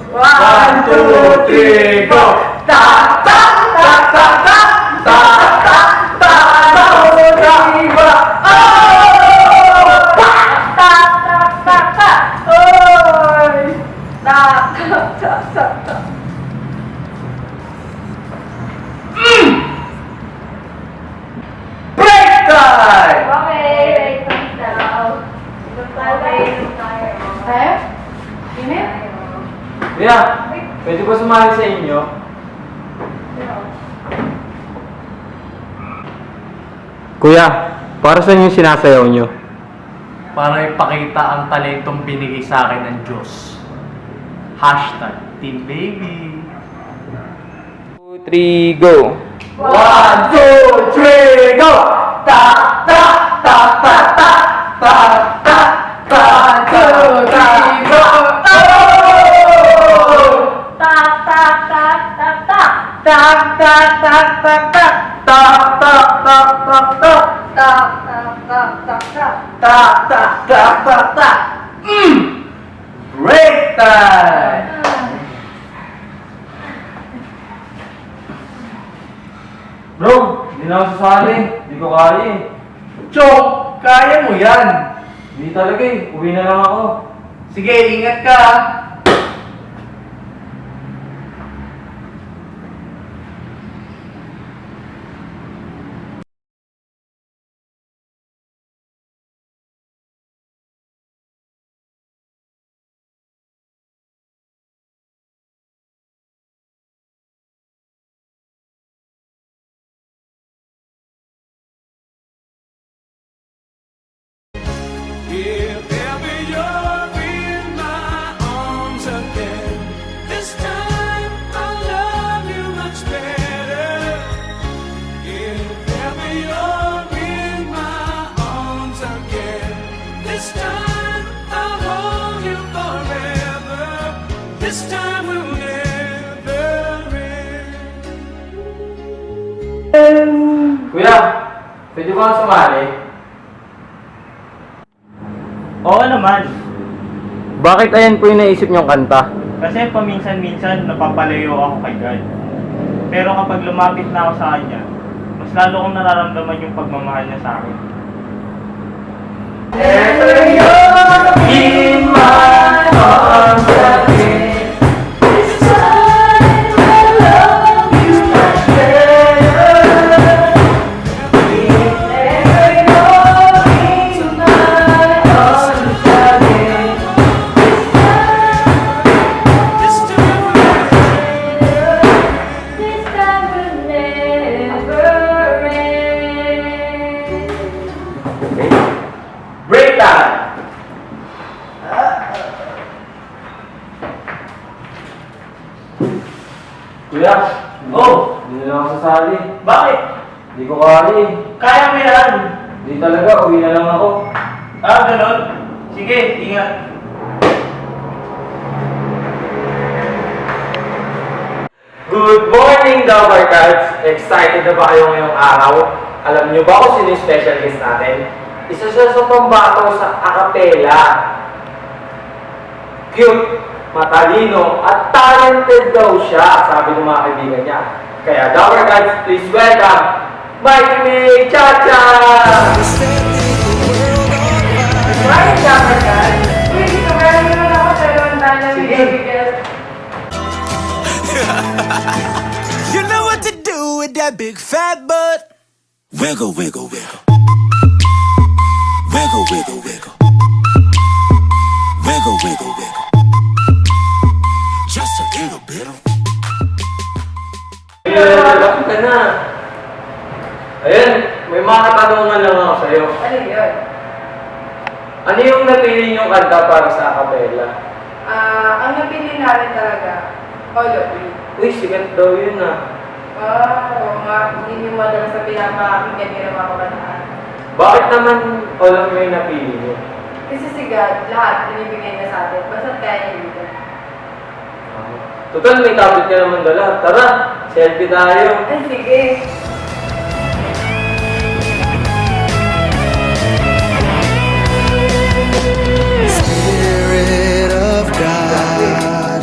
One, two, three, go! Ta ta ta ta ta ta ta ta diba? Oh! Ta ta ta ta ta. Oy! Ta ta ta ta ta. Break time! Okay, wait lang daw. Okay, tayo. Init? Kuya, pwede ba sumali sa inyo? Kuya, para saan yung sinasayaw nyo? Para ipakita ang talentong binigay sa akin ng Diyos. Hashtag Team Baby. 2, 3, go! 1, 2, 3, go! Ta ta ta ta ta ta ta ta ta ta go! Oh! Ta ta ta ta ta. Ta ta ta ta ta ta ta ta ta ta Ta ta ta ta ta. ta ta ta ta ta. Break time! Bro, hindi na ako sasali. Hindi ko kaya eh. Chok, kaya mo yan. Hindi talaga eh. Uwi na lang ako. Sige, ingat ka. If ever you're in my arms again, this time I'll love you much better. If ever you're in my arms again, this time I'll hold you forever. This time will never end. Kuya, pwede ba akong sumali? Oo naman. Bakit ayan po yung naisip nyong kanta? Kasi paminsan-minsan napapalayo ako kay God. Pero kapag lumapit na ako sa Kanya, mas lalo kong nararamdaman yung pagmamahal niya sa akin. Ever you're in my arms again, this time I'll love you much better. If ever you're in my arms again, This time will This time will never end. break time! Kuya, hindi na lang ako sasali. Bakit? Hindi ko kaya eh. Kaya mo yan. Hindi talaga, uwi na lang ako. Ah, ganun? Sige, ingat. Good morning, Double Cards! Excited na ba kayo ngayong araw? Alam niyo ba kung sino yung special guest natin? Isa siya sa pambato sa acapella. Cute, matalino, at talented daw siya, sabi ng mga kaibigan niya. Kaya Double Cards, please welcome Mikey May Chacha! Right, dapat yan. Uy, dito meron naman ako pero ang dami ng Sige. bibigyan. You know what to do with that big fat butt. Wiggle, wiggle, wiggle. Wiggle, wiggle, wiggle. Wiggle, wiggle, wiggle. Just a little bit. Bakit ka na? Ayun, may mga katanungan lang ako sa'yo. Ano yun? Ano yung napili niyong kanta para sa acapella? Ang napili namin talaga, All of You. Uy, sikat daw yun ah. Oo nga, hindi nyo madalas sa pinapakinggan nyo ng mga kabataan. Bakit naman alam mo yung napili niyo? Kasi si God, lahat binibigay niya sa atin. Basta kaya niya dito. Total, may tablet ka naman dala. Tara, selfie tayo. Ay, sige. Spirit of God,